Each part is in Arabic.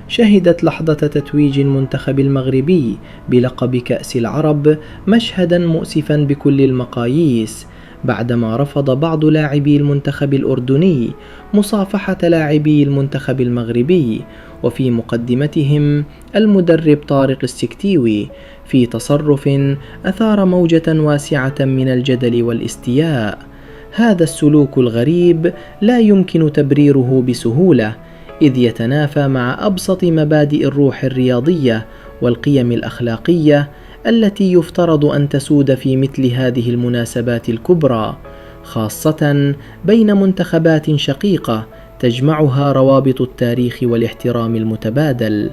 شهدت لحظة تتويج المنتخب المغربي بلقب كأس العرب مشهدا مؤسفا بكل المقاييس، بعدما رفض بعض لاعبي المنتخب الأردني مصافحة لاعبي المنتخب المغربي، وفي مقدمتهم المدرب طارق السكتيوي، في تصرف أثار موجة واسعة من الجدل والاستياء. هذا السلوك الغريب لا يمكن تبريره بسهولة، إذ يتنافى مع أبسط مبادئ الروح الرياضية والقيم الأخلاقية التي يفترض أن تسود في مثل هذه المناسبات الكبرى، خاصة بين منتخبات شقيقة تجمعها روابط التاريخ والاحترام المتبادل.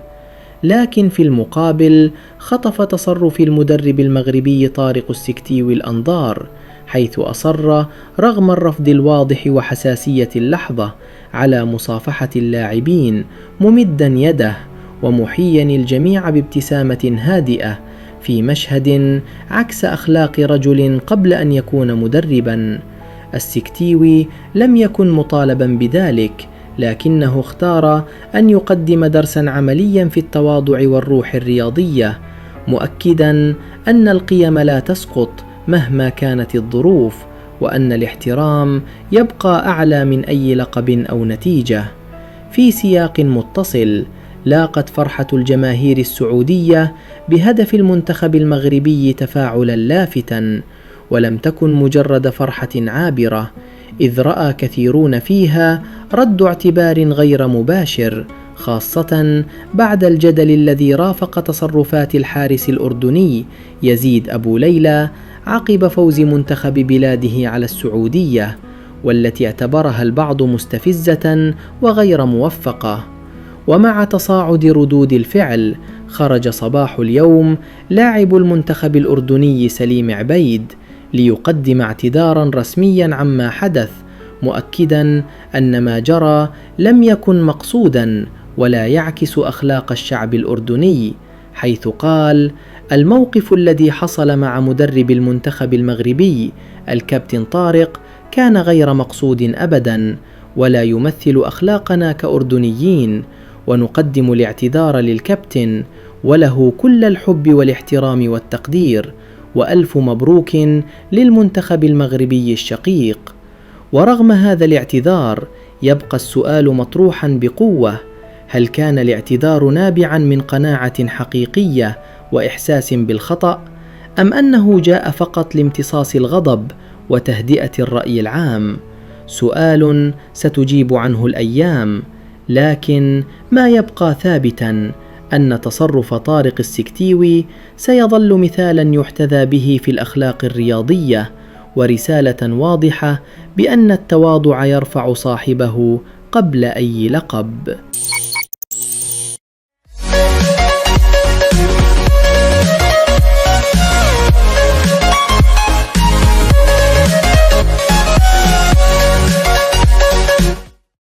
لكن في المقابل خطف تصرف المدرب المغربي طارق السكتيوي الأنظار، حيث أصر رغم الرفض الواضح وحساسية اللحظة على مصافحة اللاعبين، ممدا يده ومحيا الجميع بابتسامة هادئة، في مشهد عكس أخلاق رجل قبل أن يكون مدربا. السكتيوي لم يكن مطالبا بذلك، لكنه اختار أن يقدم درسا عمليا في التواضع والروح الرياضية، مؤكدا أن القيم لا تسقط مهما كانت الظروف، وأن الاحترام يبقى أعلى من أي لقب أو نتيجة. في سياق متصل، لاقت فرحة الجماهير السعودية بهدف المنتخب المغربي تفاعلا لافتا، ولم تكن مجرد فرحة عابرة، إذ رأى كثيرون فيها رد اعتبار غير مباشر، خاصة بعد الجدل الذي رافق تصرفات الحارس الأردني يزيد أبو ليلى عقب فوز منتخب بلاده على السعودية، والتي اعتبرها البعض مستفزة وغير موفقة. ومع تصاعد ردود الفعل، خرج صباح اليوم لاعب المنتخب الأردني سليم عبيد ليقدم اعتذارا رسميا عما حدث، مؤكدا أن ما جرى لم يكن مقصودا ولا يعكس أخلاق الشعب الأردني، حيث قال: الموقف الذي حصل مع مدرب المنتخب المغربي الكابتن طارق كان غير مقصود أبدا، ولا يمثل أخلاقنا كأردنيين، ونقدم الاعتذار للكابتن وله كل الحب والاحترام والتقدير، وألف مبروك للمنتخب المغربي الشقيق. ورغم هذا الاعتذار يبقى السؤال مطروحا بقوة: هل كان الاعتذار نابعا من قناعة حقيقية وإحساس بالخطأ، أم أنه جاء فقط لامتصاص الغضب وتهدئة الرأي العام؟ سؤال ستجيب عنه الأيام، لكن ما يبقى ثابتا أن تصرف طارق السكتيوي سيظل مثالا يحتذى به في الأخلاق الرياضية، ورسالة واضحة بأن التواضع يرفع صاحبه قبل أي لقب.